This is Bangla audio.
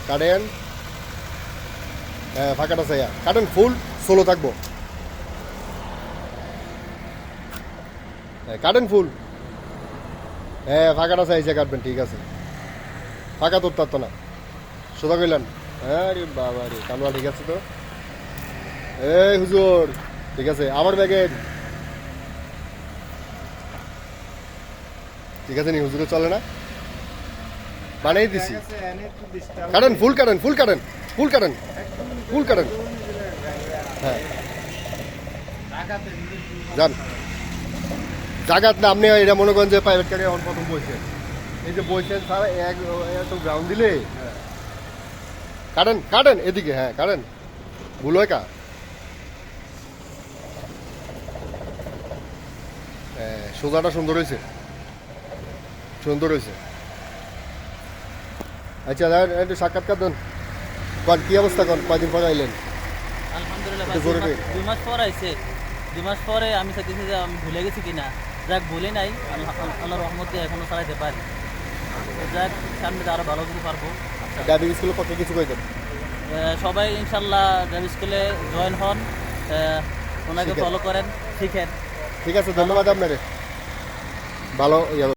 কাটেন। হ্যাঁ ফাঁকাটা চাইয়া কাটেন, ফুল সোলো থাকবো। হ্যাঁ কাটেন ফুল। হ্যাঁ ফাঁকাটা চাইছে কাটবেন, ঠিক আছে। ফাঁকা তোর তো না, সোজা কইলেন। হ্যাঁ রে বাবা রে, কালুয়া ঠিক আছে তো। এই হুজুর ঠিক আছে, আবার ব্যাগেন। ঠিক আছে নি, হুজুরে চলে না, বানাই দিছি। কাটেন ফুল, কাটেন ফুল, কাটেন ফুল, কাটেন ফুল, কাটেন। হ্যাঁ যান, জাগাত না আপনি এটা মনে করেন যে প্রাইভেট কারে এখন প্রথম বইছেন, এই যে বইছেন স্যার এত গ্রাউন্ড দিলে। কাটেন কাটেন এদিকে, হ্যাঁ কাটেন, ভুল হয় কা। হ্যাঁ সোজাটা সুন্দর হয়েছে, সুন্দর হয়েছে। আচ্ছা দাদা একটু সাক্ষাৎকার দেন, কি অবস্থা কন, কয়দিন পরে আইলেন? আলহামদুলিল্লাহ একটু ভাই, জোরে কই। 2 মাস পর আইছে। 2 মাস পরে আমি চাইতেছি যে আমি ভুলে গেছি কিনা। যাক ভুলে নাই, আল্লাহ রহমতে এখনো চালাইতে পারি। তো যাক, সামনে আরো ভালো কিছু পারবো। আচ্ছা, ড্রাইভিং স্কুলের পক্ষে কিছু কইতেন? সবাই ইনশাল্লাহ ড্রাইভিং স্কুলে জয়েন হন, ওনাকে শিখেন। ফলো করেন, শিখেন। ঠিক আছে, ধন্যবাদ আপনারে, ভালো ইয়া